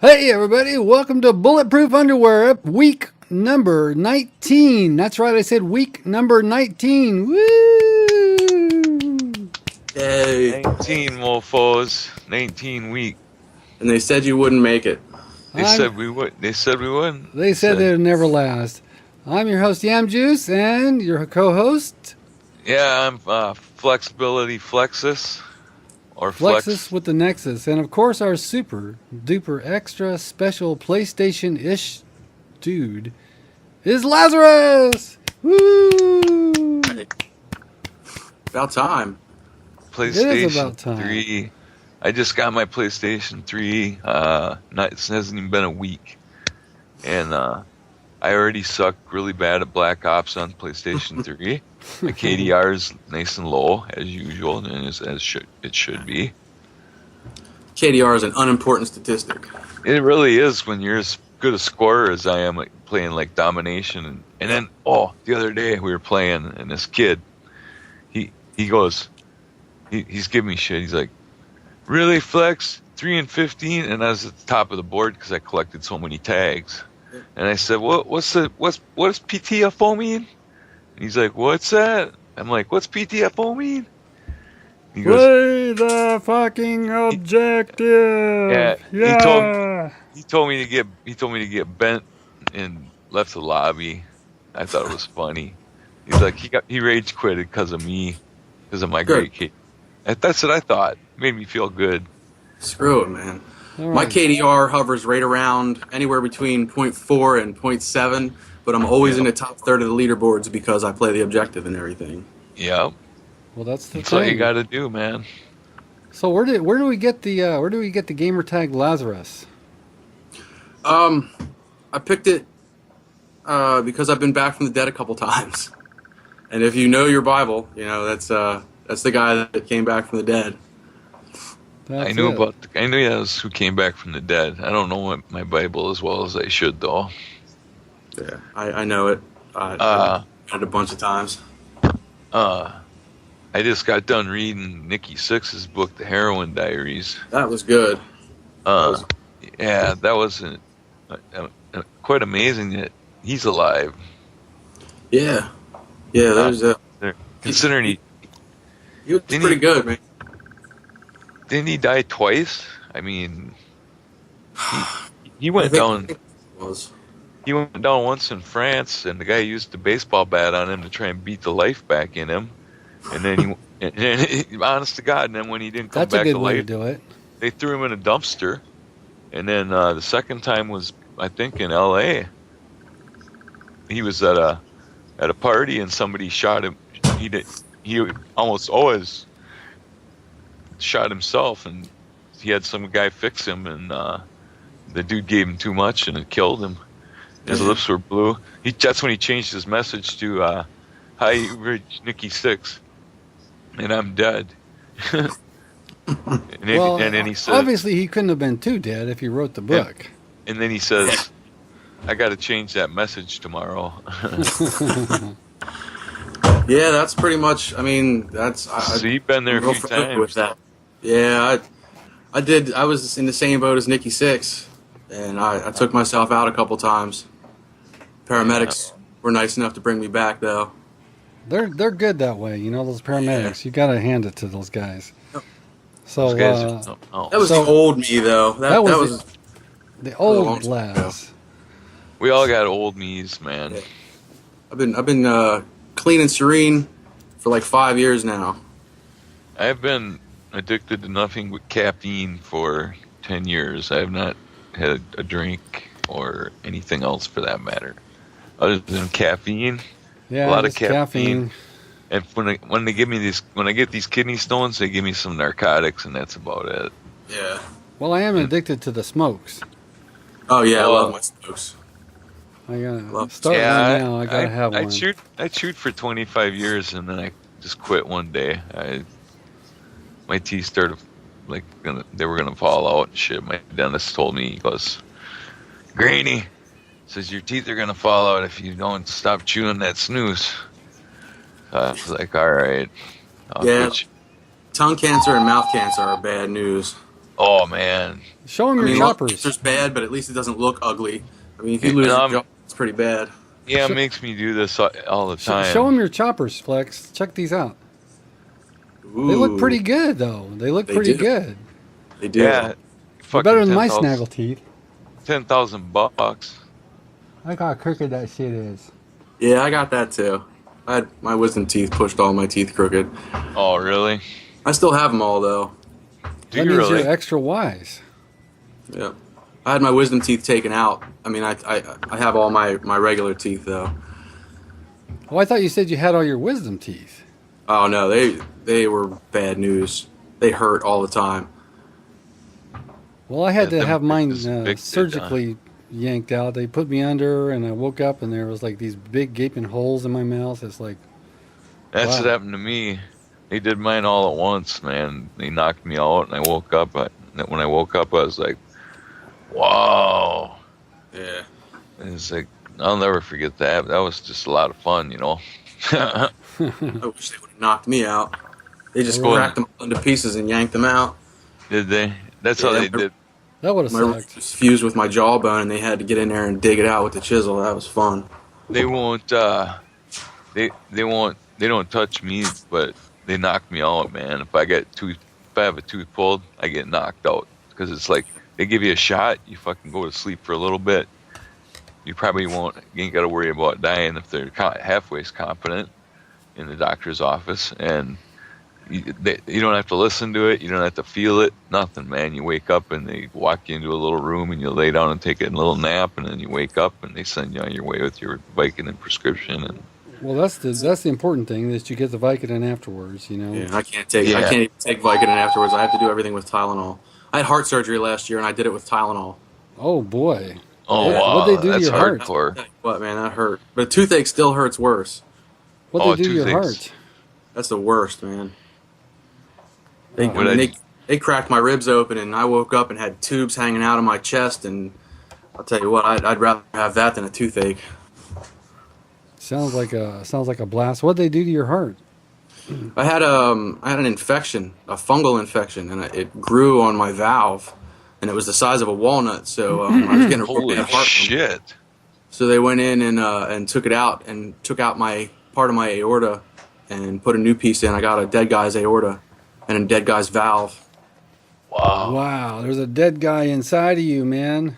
Hey everybody, welcome to Bulletproof Underwear, week number 19. That's right, I said week number 19. Woo! Yay. 19 mofos, 19 week. And they said you wouldn't make it. They I'm, said we would. They said we wouldn't. they said they'd never last. I'm your host, Yam Juice, and your co-host, Yeah, I'm flexibility flexus or Flexus flex. with the Nexus. And of course, our super duper extra special PlayStation-ish dude is Lazarus! Woo! About time. It is PlayStation about time. 3. I just got my PlayStation 3. It hasn't even been a week, and I already suck really bad at Black Ops on PlayStation 3. My KDR is nice and low as usual, and it should be. KDR is an unimportant statistic. It really is when you're as good a scorer as I am, like playing like domination. And then, the other day we were playing, and this kid, he goes, he's giving me shit. He's like, "Really, Flex? 3 and 15?" And I was at the top of the board because I collected so many tags. And I said, what does PTFO mean? And he's like, "What's that?" I'm like, "What's PTFO mean?" He goes, Play the fucking objective. Yeah, Yeah. he told me to get bent and left the lobby. I thought it was funny. He's like, he rage quitted because of me, because of my Good. great kid. That's what I thought. It made me feel good. Screw it, man. All My right. KDR hovers right around anywhere between 0.4 and 0.7, but I'm always in the top third of the leaderboards because I play the objective and everything. Yeah, Well, that's the that's what you thing. got to do, man. So where do we get the gamer tag Lazarus? I picked it because I've been back from the dead a couple times. And if you know your Bible, you know that's the guy that came back from the dead. That's I knew it. I knew that was who came back from the dead. I don't know my Bible as well as I should, though. Yeah, I know it. I read it a bunch of times. I just got done reading Nikki Sixx's book, The Heroin Diaries. That was good. Yeah, that was quite amazing that he's alive. Yeah, yeah. There's a. Considering He was Didn't pretty he- good, man. didn't he die twice? I mean, he I went think down. it was. He went down once in France, and the guy used a baseball bat on him to try and beat the life back in him. And then honest to God, and then when he didn't come That's a back good to way to life, do it. they threw him in a dumpster. And then the second time was, I think, in L.A. He was at a party, and somebody shot him. He almost always shot himself, and he had some guy fix him, and the dude gave him too much, and it killed him. His lips were blue. That's when he changed his message to "Hi, Rich Nikki Sixx, and I'm dead." and Well, then he said, obviously he couldn't have been too dead if he wrote the book. and then he says, "I got to change that message tomorrow." Yeah, that's pretty much. I mean, that's. So you've been there I'm a real few familiar with times. that. Yeah, I did. I was in the same boat as Nikki Sixx, and I took myself out a couple times. Paramedics were nice enough to bring me back, though. They're good that way, you know. Those paramedics, you gotta hand it to those guys. So Those guys are- That was So- the old me, though. That was was the a old long time ago. Laz. we all got old knees, man. Yeah. I've been clean and serene for like 5 years now. I've been addicted to nothing but caffeine for 10 years. I have not had a drink or anything else for that matter, other than caffeine. Yeah, A lot of just caffeine. And when they give me when I get these kidney stones, they give me some narcotics, and that's about it. Yeah. Well, I am addicted to the smokes. Oh yeah, I Oh. love my smokes. I gotta Well, start right now. I gotta have I one. chewed for 25 years, and then I just quit one day. My teeth started they were gonna fall out and shit. My dentist told me, he goes, "Granny," says, "your teeth are gonna fall out if you don't stop chewing that snooze." I was like, "All right, I'll Yeah. quit." Tongue cancer and mouth cancer are bad news. Oh man. Show him I your mean, choppers. it's bad, but at least it doesn't look ugly. I mean, if you lose And your jaw, it's pretty bad. yeah, it makes me do this all the time. Show him your choppers, Flex. Check these out. Ooh, They look pretty good, though. They look They pretty do. good. They do. Yeah. They're Fucking better than my 10,000 snaggle teeth. $10,000. Look how crooked that shit is. Yeah, I got that too. I had my wisdom teeth pushed all my teeth crooked. Oh, really? I still have them all though. Do That you means really? you're extra wise. Yeah. I had my wisdom teeth taken out. I mean, I have all my regular teeth though. Oh, I thought you said you had all your wisdom teeth. Oh no, they were bad news. They hurt all the time. Well, I had Yeah, to them have mine fixes fixed it, surgically yanked out. They put me under, and I woke up, and there was like these big gaping holes in my mouth. It's like, That's wow. what happened to me. They did mine all at once, man. They knocked me out, and I woke up. When I woke up, I was like, "Wow!" Yeah. And it's like I'll never forget that. That was just a lot of fun, you know. I wish they would have knocked me out. They just Really? cracked them into pieces and yanked them out. Did they? That's how Yeah, they did. that would have My roof sucked. was fused with my jawbone, and they had to get in there and dig it out with the chisel. That was fun. They won't. They won't. They don't touch me, but they knock me out, man. If I have a tooth pulled, I get knocked out because it's like they give you a shot, you fucking go to sleep for a little bit. You probably won't. You ain't got to worry about dying if they're halfway competent in the doctor's office, and you don't have to listen to it. You don't have to feel it. Nothing, man. You wake up and they walk you into a little room and you lay down and take a little nap, and then you wake up and they send you on your way with your Vicodin and prescription. And Well, that's the important thing is you get the Vicodin afterwards. You know. Yeah, I can't take Yeah. I can't even take Vicodin afterwards. I have to do everything with Tylenol. I had heart surgery last year, and I did it with Tylenol. Oh boy. oh What- wow, what'd they do to that's your heart? hardcore. What, man, that hurt. But a toothache still hurts worse. What Oh, they do to your toothaches. heart? That's the worst, man. They, Oh. I mean, they cracked my ribs open, and I woke up and had tubes hanging out of my chest. And I'll tell you what, I'd rather have that than a toothache. Sounds like a blast. What they do to your heart? I had an infection, a fungal infection, and it grew on my valve, and it was the size of a walnut. So I was getting a real Holy bad heart. shit! So they went in and took it out and took out my part of my aorta and put a new piece in. I got a dead guy's aorta and a dead guy's valve. Wow. Wow, there's a dead guy inside of you, man.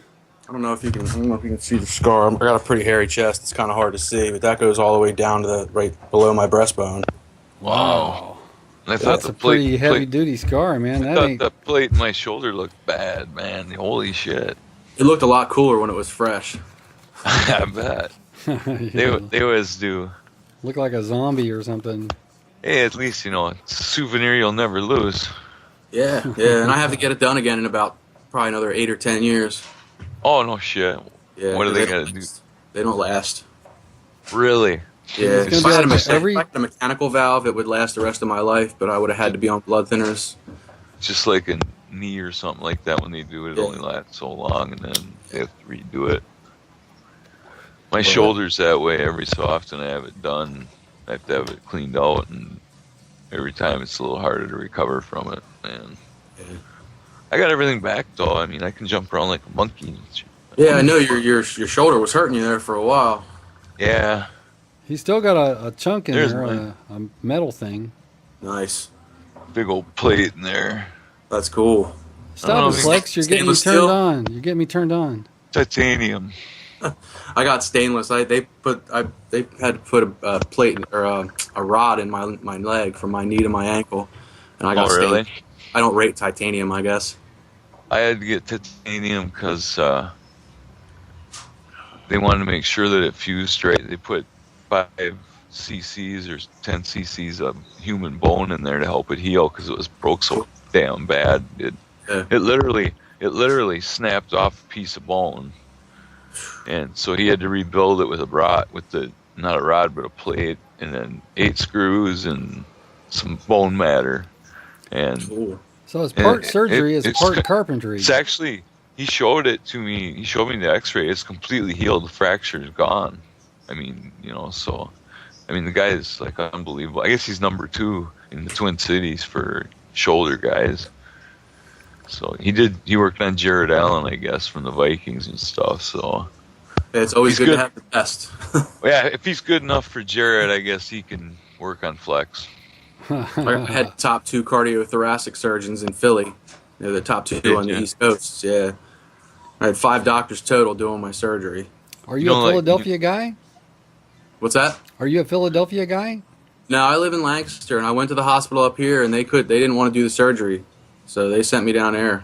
I don't know if you can see the scar. I got a pretty hairy chest. It's kind of hard to see, but that goes all the way down to right below my breastbone. Wow. I thought That's the a pretty plate, heavy duty scar, man. I That thought ain't. the plate in my shoulder looked bad, man. Holy shit! It looked a lot cooler when it was fresh. I bet Yeah, they always do. look like a zombie or something. Hey, at least you know it's a souvenir you'll never lose. Yeah, yeah, and I have to get it done again in about probably another 8 or 10 years. Oh no shit! Yeah, What are they don't gonna do? last. They don't last. Really? Yeah, It's if gonna I, be had a, like every- if I had a mechanical valve, it would last the rest of my life, but I would have had to be on blood thinners. Just like a knee or something like that. When they do it, it Yeah. only lasts so long, and then they have to redo it. My shoulder's that way. Every so often, I have it done. I have to have it cleaned out, and every time it's a little harder to recover from it. Man, Yeah. I got everything back though. I mean, I can jump around like a monkey. Yeah, I know your shoulder was hurting you there for a while. Yeah. He's still got a chunk in There's there, mine. a metal thing. Nice. Big old plate in there. That's cool. Stop know, it, Flex. You're getting me stainless turned steel? on. You're getting me turned on. Titanium. I got stainless. They had to put a plate or a rod in my leg from my knee to my ankle, and I got Oh, really? stainless. I don't rate titanium, I guess. I had to get titanium because they wanted to make sure that it fused right. They put 5 cc's or 10 cc's of human bone in there to help it heal because it was broke so damn bad. Yeah. It literally snapped off a piece of bone, and so he had to rebuild it with a rod, not a rod but a plate, and then 8 screws and some bone matter, and Cool. So it's part it- surgery, it's it's- part carpentry. it's actually, he showed it to me. He showed me the X-ray. It's completely healed. The fracture's gone. I mean, so, I mean, the guy is like unbelievable. I guess he's number 2 in the Twin Cities for shoulder guys. So he worked on Jared Allen, I guess, from the Vikings and stuff. So It's always He's good good. to have the best. yeah, if he's good enough for Jared, I guess he can work on Flex. I had top 2 cardiothoracic surgeons in Philly. They're the top 2 on the ya? East Coast. Yeah, I had 5 doctors total doing my surgery. Are you You a don't like- Philadelphia guy? What's that? Are you a Philadelphia guy? No, I live in Lancaster, and I went to the hospital up here, and they didn't want to do the surgery, so they sent me down there.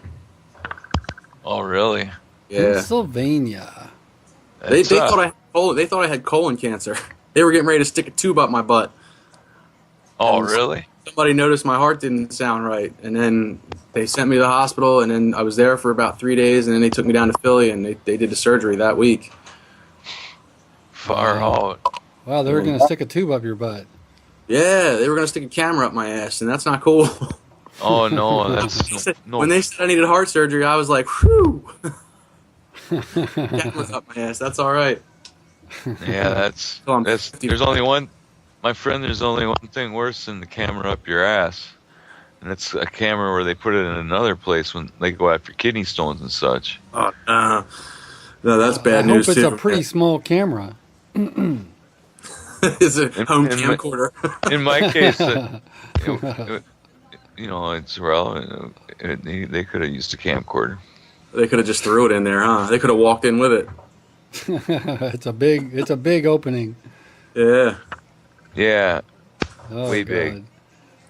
Oh, really? Yeah, Pennsylvania. they That's, thought I had colon cancer. They were getting ready to stick a tube up my butt. Oh, really? Somebody noticed my heart didn't sound right, and then they sent me to the hospital, and then I was there for about 3 days, and then they took me down to Philly, and they did the surgery that week. Far out. Wow, they were going to stick a tube up your butt. Yeah, they were gonna stick a camera up my ass, and that's not cool. Oh no, that's no. When they said I needed heart surgery, I was like, whew. Camera's up my ass. That's all right. Yeah, that's Till I'm that's. 50. There's only one, my friend. There's only one thing worse than the camera up your ass, and it's a camera where they put it in another place when they go after kidney stones and such. Oh, no, that's bad I news hope it's too. a pretty small camera. It's a home in- camcorder. In my case, it's relevant. They could have used a camcorder. They could have just threw it in there, huh? They could have walked in with it. It's a big opening. Yeah. Yeah. Oh, Way God. big.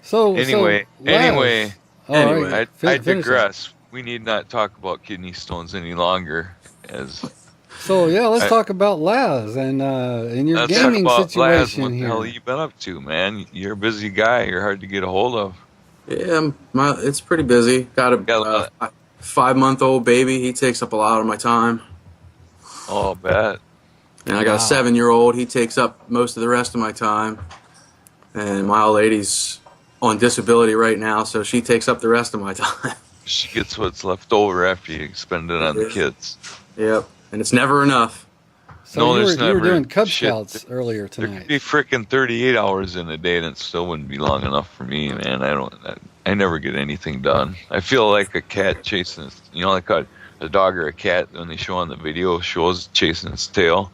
So Anyway, Laz. All Anyway. right, I finish it. digress. We need not talk about kidney stones any longer. So yeah, let's I- talk about Laz and your Let's gaming talk about Laz. situation What the here. hell have you been up to, man? You're a busy guy. You're hard to get a hold of. Yeah, it's pretty busy. Got a 5-month-old baby. He takes up a lot of my time. Oh, bet. And I got a Wow. 7-year-old. He takes up most of the rest of my time. And my old lady's on disability right now, so she takes up the rest of my time. She gets what's left over after you spend it on the Yeah. kids. Yep. And it's never enough. So No, you there's were never doing Cub shit. Scouts earlier There tonight. could be freaking 38 hours in a day, and it still wouldn't be long enough for me, man. I never get anything done. I feel like a cat chasing, like a dog or a cat when they show on the video shows chasing its tail.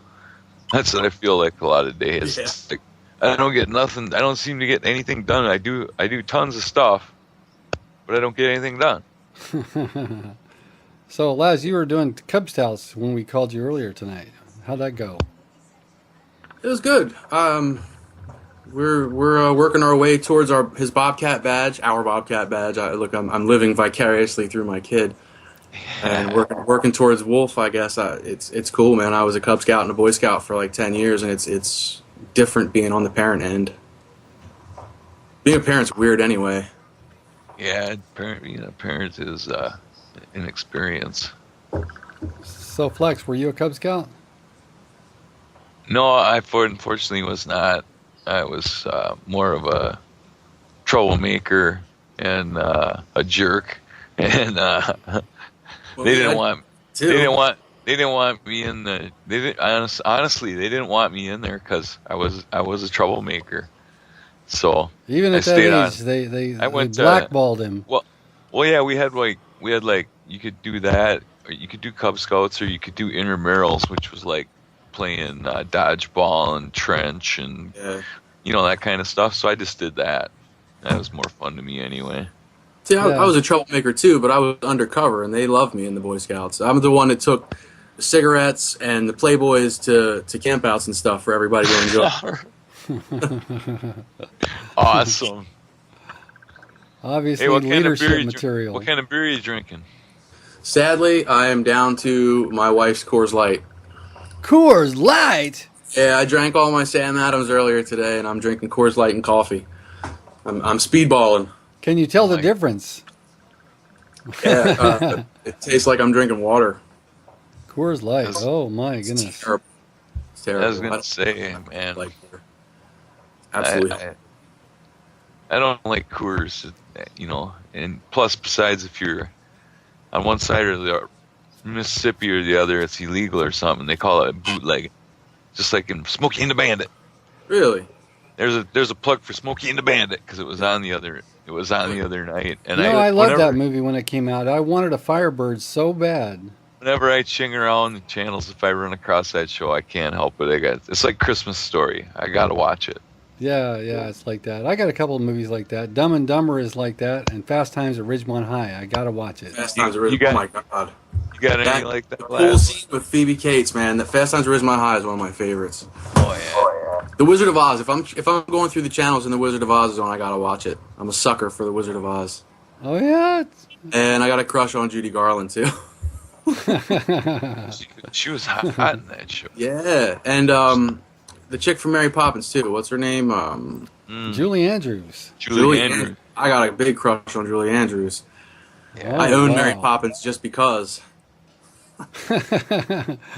That's what I feel like a lot of days. Yeah. It's like, I don't get nothing. I don't seem to get anything done. I do tons of stuff, but I don't get anything done. So Laz, you were doing Cub Scouts when we called you earlier tonight. How'd that go? It was good. We're working our way towards his Bobcat badge, our Bobcat badge. I'm living vicariously through my kid, and working towards Wolf. I guess it's cool, man. I was a Cub Scout and a Boy Scout for like 10 years, and it's different being on the parent end. Being a parent's weird anyway. Yeah, parent is an experience. So Flex, were you a Cub Scout? No, I unfortunately was not. I was more of a troublemaker and a jerk, and they didn't want. Too. They didn't want me in the. They didn't honestly. They didn't want me in there because I was a troublemaker. So Even I at that stayed age, on. they went to- blackballed him. Well, yeah, we had like you could do that, or you could do Cub Scouts, or you could do intramurals, which was like playing dodgeball and trench and Yeah. that kind of stuff. So I just did that. That was more fun to me anyway. See, Yeah. I was a troublemaker too, but I was undercover, and they loved me in the Boy Scouts. I'm the one that took the cigarettes and the Playboys to campouts and stuff for everybody to enjoy. Awesome. Obviously, Hey, what kind of leadership beer? material. What kind of beer are you drinking? Sadly, I am down to my wife's Coors Light. Coors Light. Yeah, I drank all my Sam Adams earlier today, and I'm drinking Coors Light and coffee. I'm speedballing. Can you tell the Like- difference? Yeah, it tastes like I'm drinking water. Coors Light. It's- Oh my It's goodness. terrible. It's terrible. I was I gonna don't say, man, like beer. Absolutely. I don't like Coors, and plus, besides, if you're on one side or the Mississippi or the other, it's illegal or something. They call it a bootleg, just like in Smokey and the Bandit. Really? There's a plug for Smokey and the Bandit because it was on the other It was on the other night, and I loved that whenever, movie when it came out. I wanted a Firebird so bad. whenever I ching around the channels, if I run across that show, I can't help it. It's like Christmas Story. I gotta watch it. Yeah, it's like that. I got a couple of movies like that. Dumb and Dumber is like that, and Fast Times at Ridgemont High. I gotta watch it. Fast You, Times at you Ridgemont. Oh got my god. you got anything That like the that? pool Last? scene with Phoebe Cates, man. The Fast Times at Ridgemont High is one of my favorites. Oh yeah. The Wizard of Oz. If I'm going through the channels and the Wizard of Oz is on, I gotta watch it. I'm a sucker for the Wizard of Oz. Oh yeah. And I got a crush on Judy Garland too. She was hot in that show. Yeah, and the chick from Mary Poppins too. What's her name? Julie Andrews. Julie Andrews. I got a big crush on Julie Andrews. Yeah. I own wow. Mary Poppins just because. I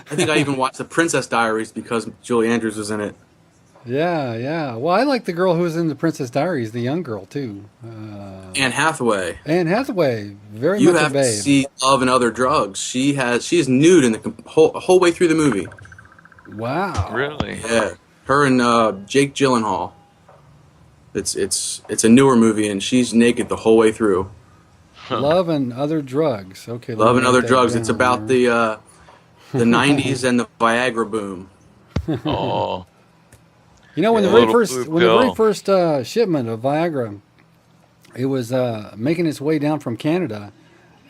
think I even watched The Princess Diaries because Julie Andrews was in it. Yeah. Well, I like the girl who was in the Princess Diaries, the young girl too. Anne Hathaway. Anne Hathaway, very You much a have to babe. see Love and Other Drugs. She is nude in the whole way through the movie. Wow. Really? Yeah, her and Jake Gyllenhaal. It's a newer movie and she's naked the whole way through. Love and Other Drugs. Okay. let Love me and write Other that Drugs. down It's about here. the 90s and the Viagra boom. Oh, When the a very little first blue when the very pill. first shipment of Viagra, it was making its way down from Canada,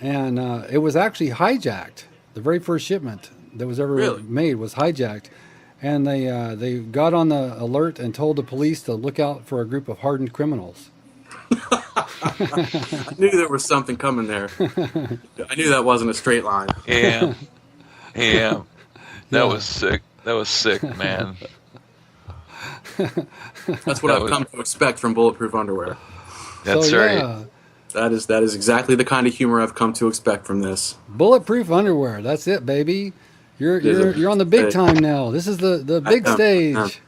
and it was actually hijacked. The very first shipment that was ever Really? made was hijacked, and they got on the alert and told the police to look out for a group of hardened criminals. I knew there was something coming there. I knew that wasn't a straight line. yeah. Yeah. That was sick. That was sick, man. That's what That I've was- come to expect from Bulletproof underwear. That's so, right. yeah, That is exactly the kind of humor I've come to expect from this. Bulletproof underwear. That's it, baby. There's You're on the big a- time now. This is the big know, stage.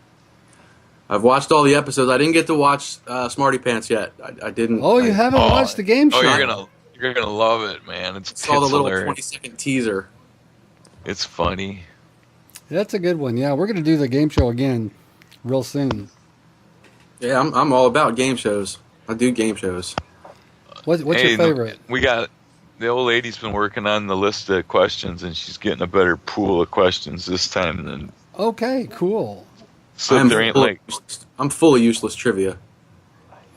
I've watched all the episodes. I didn't get to watch Smarty Pants yet. I didn't. Oh, you I haven't watched the game show? You're gonna love it, man. It's saw the little hilarious. 20-second teaser. It's funny. That's a good one. Yeah, we're gonna do the game show again real soon. Yeah, I'm all about game shows. I do game shows. What's your favorite? We got the old lady's been working on the list of questions, and she's getting a better pool of questions this time than. Okay, cool. So there ain't like. I'm full of useless trivia.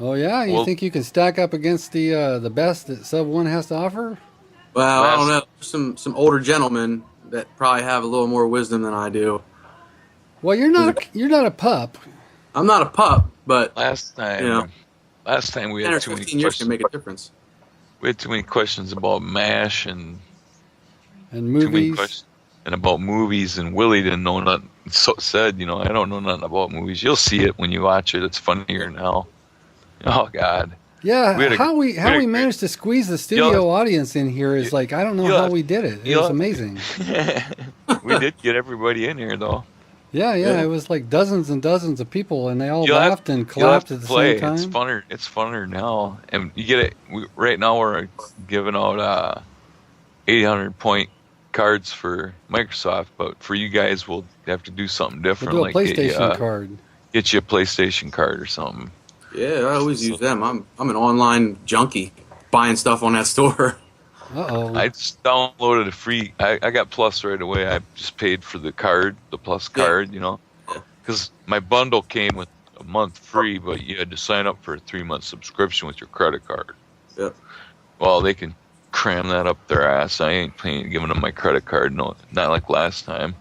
Oh yeah, you Well- think you can stack up against the best that Sub One has to offer? Well, I don't know. Last- Some older gentlemen that probably have a little more wisdom than I do. Well, you're not a pup. I'm not a pup, but Last time, Yeah. last time we 10 or had too many 15 years can questions. make a difference. We had too many questions about MASH and And too many movies. questions and about movies, and Willie didn't know nothing. So said, I don't know nothing about movies. You'll see it when you watch it. It's funnier now. Oh God. Yeah, We had a- how we had we a- managed to squeeze the studio audience in here is like I don't know you'll how have- we did it. It you'll was have- amazing. We did get everybody in here though. Yeah, Yeah. it was like dozens and dozens of people, and they all You'll have- laughed and You'll have clapped to at the play. same It's time. funner. It's funner now, and you get it. Right now we're giving out 800-point cards for Microsoft, but for you guys, we'll have to do something We'll different. do a like PlayStation card. get you a PlayStation card or something. Yeah, I always use them. I'm an online junkie, buying stuff on that store. Uh-oh. I just downloaded a free. I got Plus right away. I just paid for the card, the Plus Yeah. card, because my bundle came with a month free, but you had to sign up for a 3-month subscription with your credit card. Yep. Well, they can cram that up their ass. I ain't giving them my credit card, no, not like last time.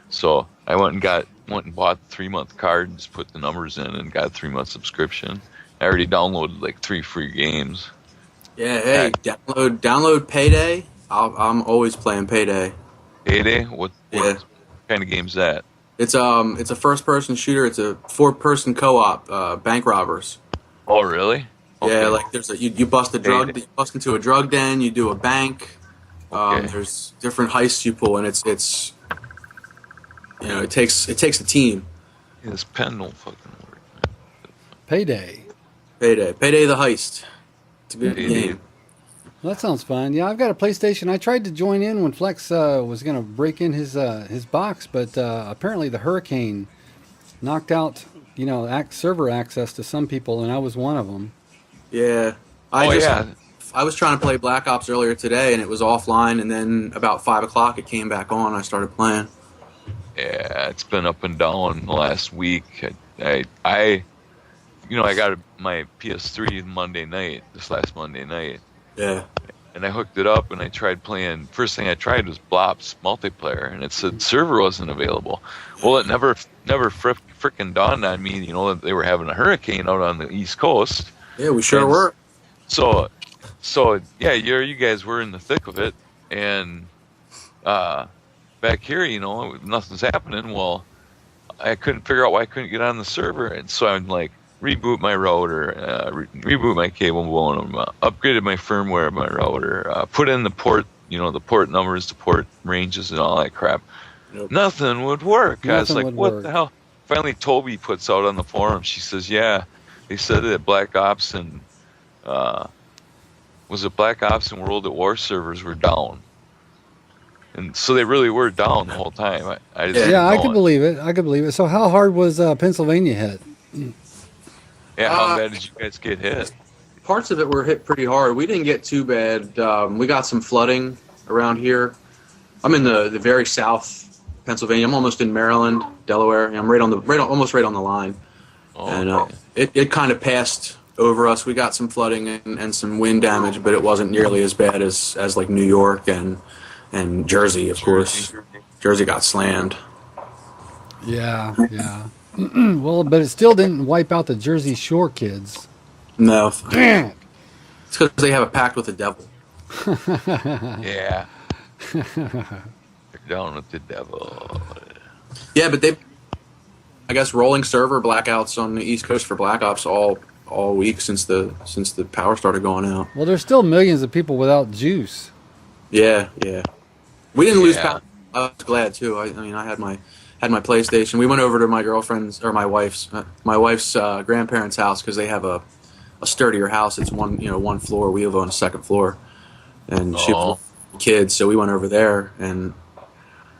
So I went and bought the 3-month card and just put the numbers in and got a 3-month subscription. I already downloaded like 3 free games. Yeah, hey, download Payday. I'm always playing Payday. Payday? What Yeah. kind of game's that? It's a first-person shooter. It's a 4-person co-op, bank robbers. Oh, really? Okay. Yeah, like there's you bust a drug, Payday. you bust into a drug den, you do a bank. Okay. There's different heists you pull, and it's it takes a team. Yeah, this pen don't fucking work. Payday. Payday the heist. It's a good Payday. game. Well, that sounds fun. Yeah, I've got a PlayStation. I tried to join in when Flex was going to break in his box, but apparently the hurricane knocked out server access to some people, and I was one of them. Yeah. I was trying to play Black Ops earlier today, and it was offline. And then about 5 o'clock, it came back on. I started playing. Yeah, it's been up and down the last week. I got my PS3 this last Monday night, Yeah. and I hooked it up and I tried playing. First thing I tried was Blops multiplayer, and it said server wasn't available. Well, it never frickin' dawned on me, that they were having a hurricane out on the East Coast. Yeah, we sure were. So yeah, you guys were in the thick of it, and back here, nothing's happening. Well, I couldn't figure out why I couldn't get on the server, and so I'm like, reboot my router, reboot my cable modem, upgraded my firmware of my router, put in the port, the port numbers, the port ranges, and all that crap. Nope. Nothing would work. I was like, what the hell? Finally, Toby puts out on the forum. She says, yeah, they said that Black Ops and Black Ops and World at War servers were down. And so they really were down the whole time. I could believe it. I could believe it. So how hard was Pennsylvania hit? Yeah, how bad did you guys get hit? Parts of it were hit pretty hard. We didn't get too bad. We got some flooding around here. I'm in the very south Pennsylvania. I'm almost in Maryland, Delaware. I'm almost right on the line. Oh, and it kind of passed over us. We got some flooding and some wind damage, but it wasn't nearly as bad as like New York and Jersey, of course. Jersey got slammed. Yeah. Well, but it still didn't wipe out the Jersey Shore kids. No. Damn. It's because they have a pact with the devil. Yeah. They're down with the devil. Yeah, but I guess rolling server blackouts on the East Coast for Black Ops all week since the power started going out. Well, there's still millions of people without juice. Yeah. We didn't lose power. I was glad too. I mean, I had my PlayStation. We went over to my girlfriend's or my wife's grandparents' house because they have a sturdier house. It's one floor. We live on the second floor, and she was with kids, so we went over there, and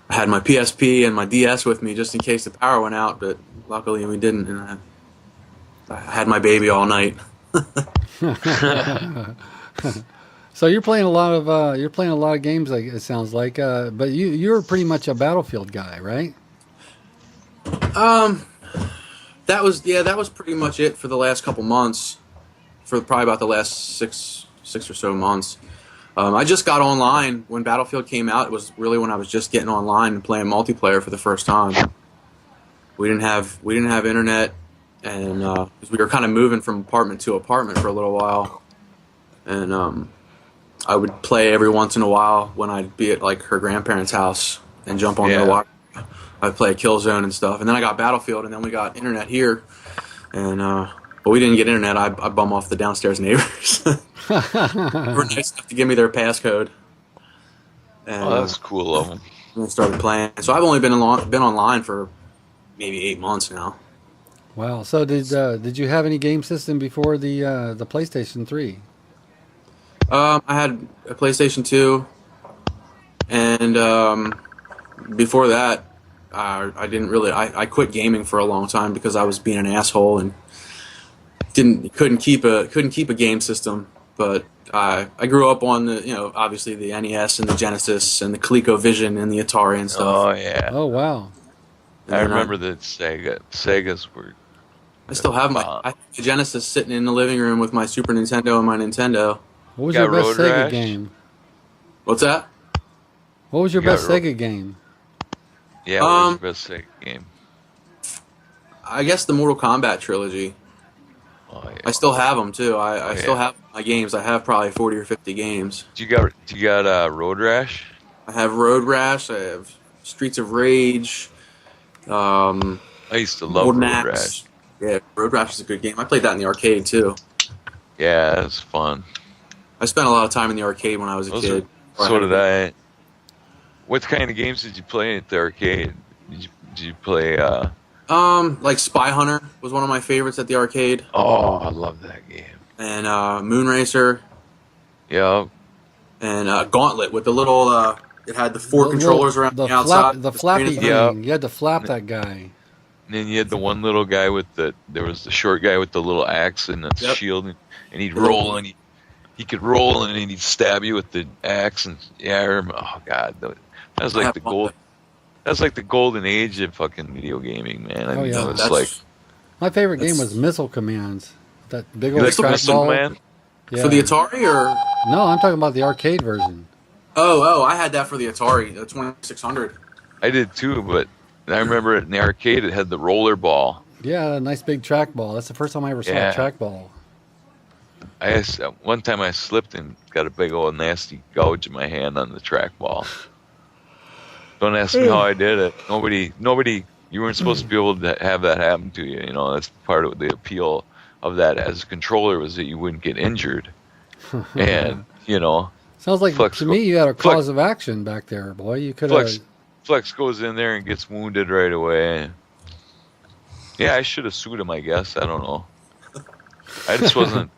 I had my PSP and my DS with me just in case the power went out. But luckily we didn't, and I had my baby all night. So you're playing a lot of games, like it sounds like. But you're pretty much a Battlefield guy, right? That was pretty much it for the last couple months. For probably about the last six or so months. I just got online when Battlefield came out. It was really when I was just getting online and playing multiplayer for the first time. We didn't have internet, and we were kind of moving from apartment to apartment for a little while, and I would play every once in a while when I'd be at like her grandparents' house and jump on their Wi-Fi. I'd play Killzone and stuff, and then I got Battlefield, and then we got internet here, and but we didn't get internet. I bum off the downstairs neighbors. They were nice enough to give me their passcode. And, that's cool of them. And I started playing. So I've only been online for maybe 8 months now. Wow. So did you have any game system before the PlayStation 3? I had a PlayStation 2, and before that, I didn't really. I quit gaming for a long time because I was being an asshole and couldn't keep a game system. But I grew up on the obviously the NES and the Genesis and the ColecoVision and the Atari and stuff. Oh yeah. Oh wow. I remember the Segas were. I still have the Genesis sitting in the living room with my Super Nintendo and my Nintendo. What was your best Sega game? What's that? What was your best Sega game? Yeah, what was your best Sega game? I guess the Mortal Kombat trilogy. Oh, yeah. I still have them too. I still have my games. I have probably 40 or 50 games. Do you got Road Rash? I have Road Rash. I have Streets of Rage. I used to love Road Rash. Yeah, Road Rash is a good game. I played that in the arcade too. Yeah, it was fun. I spent a lot of time in the arcade when I was a kid. So did I. What kind of games did you play at the arcade? Did you play? Like Spy Hunter was one of my favorites at the arcade. Oh, I love that game. And Moon Racer. Yeah. And Gauntlet with the little. It had the four controllers around the outside. The flappy thing. Yeah. You had to flap that guy. And then you had the one little guy there was the short guy with the little axe and the Yep. shield, and he'd roll, and he could roll, and then he'd stab you with the axe, and yeah, I remember, oh god, that was like the gold. That's like the golden age of fucking video gaming, man. I mean, yeah. it was like My favorite game was Missile Commands. That big you old like the Missile trackball. Man. Yeah. For the Atari, or No, I'm talking about the arcade version. oh, I had that for the Atari, the 2600. I did too, but I remember in the arcade it had the roller ball. Yeah, a nice big trackball. That's the first time I ever saw Yeah. a trackball. One time I slipped and got a big old nasty gouge in my hand on the trackball. Don't ask me how I did it. Nobody. You weren't supposed to be able to have that happen to you. You know, that's part of the appeal of that as a controller was that you wouldn't get injured. And you know, Sounds like Flex to go- me you had a Flex- cause of action back there, boy. You could have. Flex goes in there and gets wounded right away. Yeah, I should have sued him. I guess I don't know. I just wasn't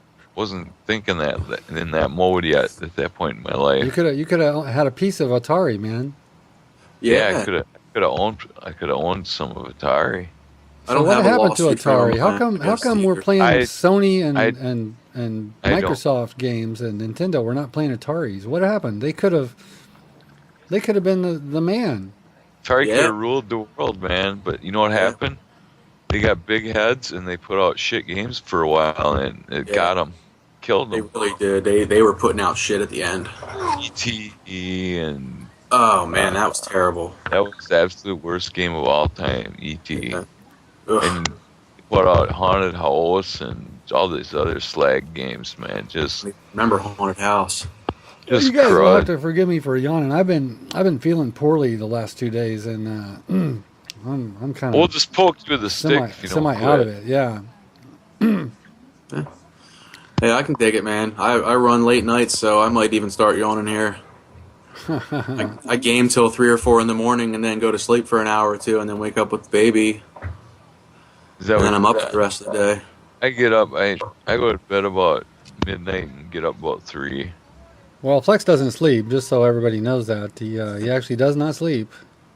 thinking that in that mode yet at that point in my life. You could have had a piece of Atari, man. Yeah, I could have owned some of Atari. I don't So what have a happened to lawsuit for Atari? them. How come we're playing I- Sony and I don't. Microsoft games and Nintendo? We're not playing Ataris. What happened? They could have been the man. Atari Yeah. could have ruled the world, man. But you know what happened? They got big heads and they put out shit games for a while, and it Yeah. got them, killed They them. really did. They were putting out shit at the end. E.T. and Oh man, that was terrible. that was the absolute worst game of all time. E.T. Yeah. Ugh. And put out Haunted House and all these other slag games, man. Just Remember Haunted House? You guys will have crud. to forgive me for yawning. I've been feeling poorly the last 2 days, and I'm kind We'll of just poke you with a stick if you don't semi quit. out of it. Yeah. Hey, I can dig it, man. I run late nights, so I might even start yawning here. I game till 3 or 4 in the morning, and then go to sleep for an hour or two, and then wake up with the baby, Is that and then what I'm up that- for the rest of the day. I get up. I go to bed about midnight and get up about 3. Well, Flex doesn't sleep. Just so everybody knows that he actually does not sleep.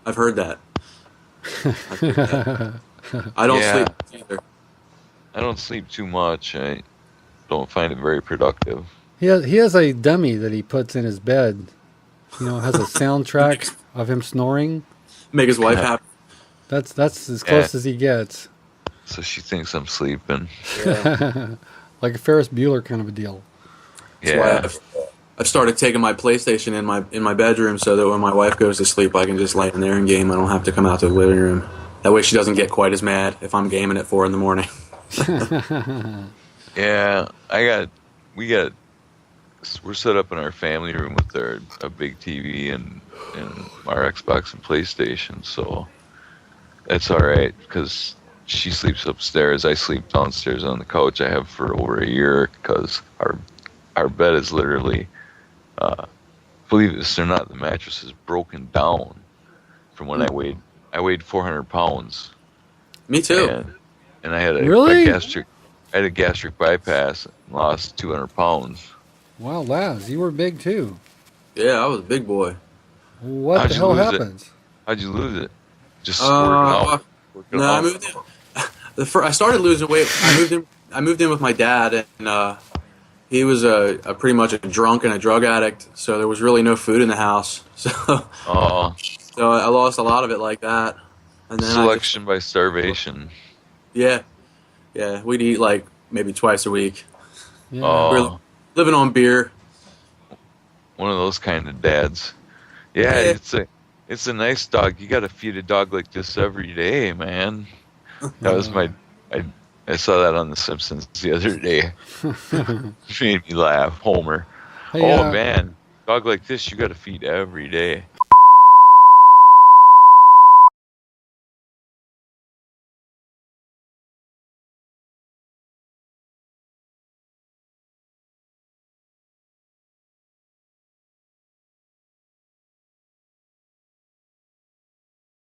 I've heard that. I don't Yeah. sleep either. I don't sleep too much. I don't find it very productive. He has a dummy that he puts in his bed. You know, has a soundtrack of him snoring. Make his wife happy. That's as close as he gets. So she thinks I'm sleeping. Like a Ferris Bueller kind of a deal. That's why Yeah. I've started taking my PlayStation in my bedroom so that when my wife goes to sleep, I can just lay in there and game. I don't have to come out to the living room. That way, she doesn't get quite as mad if I'm gaming at 4 in the morning. Yeah. We're set up in our family room with a big TV and our Xbox and PlayStation. So that's all right because she sleeps upstairs. I sleep downstairs on the couch. I have for over a year because our bed is literally, believe it or not, the mattress is broken down from when I weighed 400 pounds. Me too. And I had Really? I had a gastric bypass and lost 200 pounds. Wow, Laz, you were big too. Yeah, I was a big boy. What How'd the you hell lose it? happens? How'd you lose it? Just working out. Working No, I out. moved in. I started losing weight. I moved in with my dad, and he was a pretty much a drunk and a drug addict. So there was really no food in the house. So Oh, so I lost a lot of it like that. And then selection by starvation. yeah, we'd eat like maybe twice a week. Yeah. Oh, Living on beer. one of those kind of dads. Yeah, Yeah. it's a nice dog. You got to feed a dog like this every day, man. That was I saw that on The Simpsons the other day. Made me laugh. Homer. Hey, Oh man, dog like this you got to feed every day.